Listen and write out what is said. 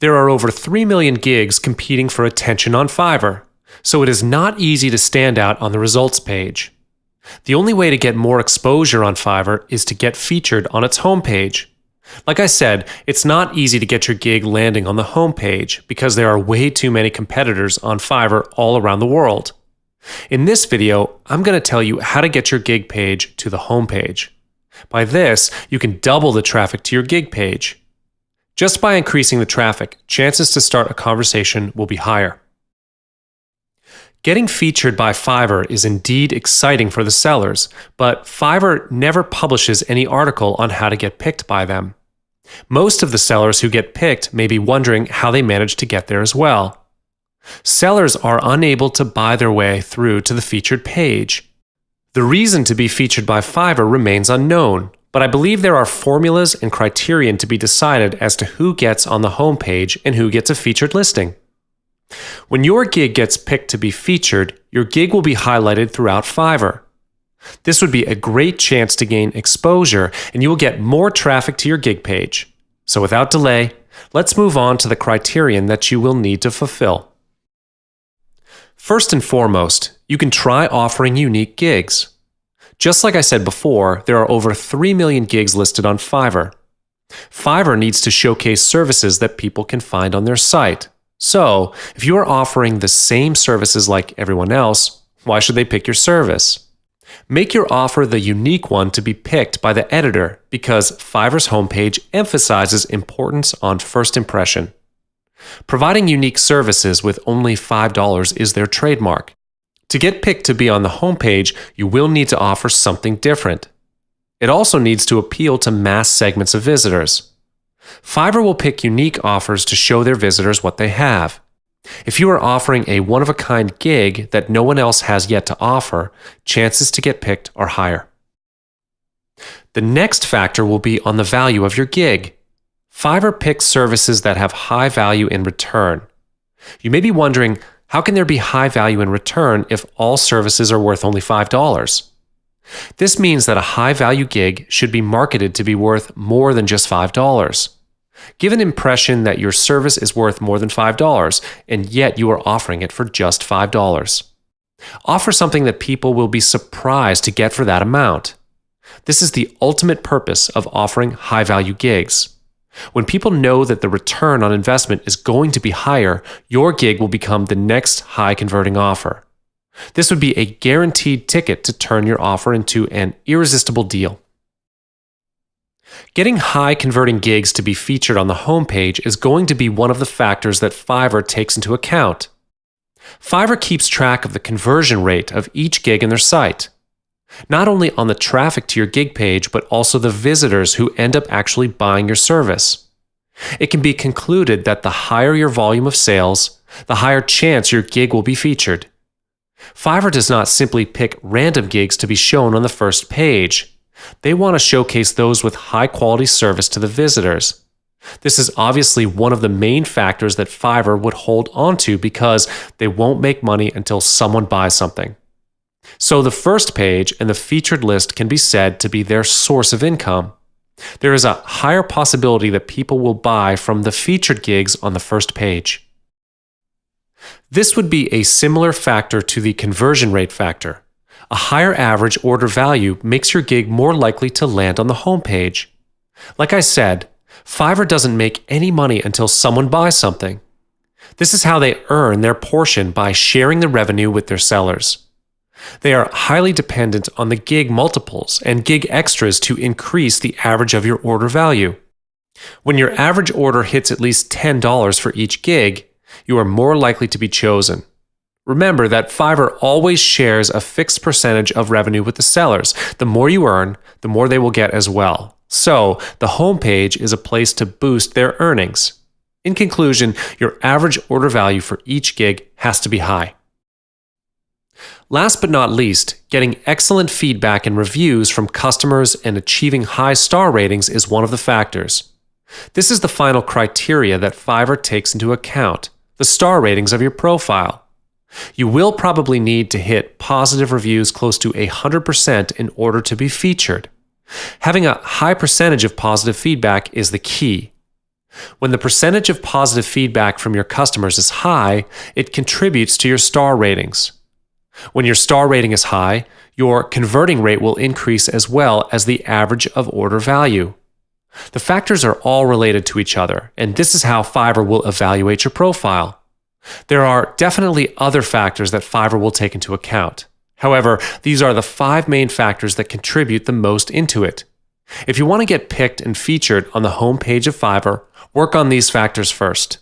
There are over 3 million gigs competing for attention on Fiverr, so it is not easy to stand out on the results page. The only way to get more exposure on Fiverr is to get featured on its homepage. Like I said, it's not easy to get your gig landing on the homepage because there are way too many competitors on Fiverr all around the world. In this video, I'm going to tell you how to get your gig page to the homepage. By this, you can double the traffic to your gig page. Just by increasing the traffic, chances to start a conversation will be higher. Getting featured by Fiverr is indeed exciting for the sellers, but Fiverr never publishes any article on how to get picked by them. Most of the sellers who get picked may be wondering how they managed to get there as well. Sellers are unable to buy their way through to the featured page. The reason to be featured by Fiverr remains unknown, but I believe there are formulas and criterion to be decided as to who gets on the homepage and who gets a featured listing. When your gig gets picked to be featured, your gig will be highlighted throughout Fiverr. This would be a great chance to gain exposure, and you will get more traffic to your gig page. So without delay, let's move on to the criterion that you will need to fulfill. First and foremost, you can try offering unique gigs. Just like I said before, there are over 3 million gigs listed on Fiverr. Fiverr needs to showcase services that people can find on their site. So, if you are offering the same services like everyone else, why should they pick your service? Make your offer the unique one to be picked by the editor because Fiverr's homepage emphasizes importance on first impression. Providing unique services with only $5 is their trademark. To get picked to be on the homepage, you will need to offer something different. It also needs to appeal to mass segments of visitors. Fiverr will pick unique offers to show their visitors what they have. If you are offering a one-of-a-kind gig that no one else has yet to offer, chances to get picked are higher. The next factor will be on the value of your gig. Fiverr picks services that have high value in return. You may be wondering, how can there be high value in return if all services are worth only $5? This means that a high-value gig should be marketed to be worth more than just $5. Give an impression that your service is worth more than $5, and yet you are offering it for just $5. Offer something that people will be surprised to get for that amount. This is the ultimate purpose of offering high-value gigs. When people know that the return on investment is going to be higher, your gig will become the next high-converting offer. This would be a guaranteed ticket to turn your offer into an irresistible deal. Getting high-converting gigs to be featured on the homepage is going to be one of the factors that Fiverr takes into account. Fiverr keeps track of the conversion rate of each gig in their site, not only on the traffic to your gig page, but also the visitors who end up actually buying your service. It can be concluded that the higher your volume of sales, the higher chance your gig will be featured. Fiverr does not simply pick random gigs to be shown on the first page. They want to showcase those with high-quality service to the visitors. This is obviously one of the main factors that Fiverr would hold onto because they won't make money until someone buys something. So the first page and the featured list can be said to be their source of income. There is a higher possibility that people will buy from the featured gigs on the first page. This would be a similar factor to the conversion rate factor. A higher average order value makes your gig more likely to land on the homepage. Like I said, Fiverr doesn't make any money until someone buys something. This is how they earn their portion by sharing the revenue with their sellers. They are highly dependent on the gig multiples and gig extras to increase the average of your order value. When your average order hits at least $10 for each gig, you are more likely to be chosen. Remember that Fiverr always shares a fixed percentage of revenue with the sellers. The more you earn, the more they will get as well. So, the homepage is a place to boost their earnings. In conclusion, your average order value for each gig has to be high. Last but not least, getting excellent feedback and reviews from customers and achieving high star ratings is one of the factors. This is the final criteria that Fiverr takes into account, the star ratings of your profile. You will probably need to hit positive reviews close to 100% in order to be featured. Having a high percentage of positive feedback is the key. When the percentage of positive feedback from your customers is high, it contributes to your star ratings. When your star rating is high, your converting rate will increase as well as the average of order value. The factors are all related to each other, and this is how Fiverr will evaluate your profile. There are definitely other factors that Fiverr will take into account. However, these are the 5 main factors that contribute the most into it. If you want to get picked and featured on the home page of Fiverr, work on these factors first.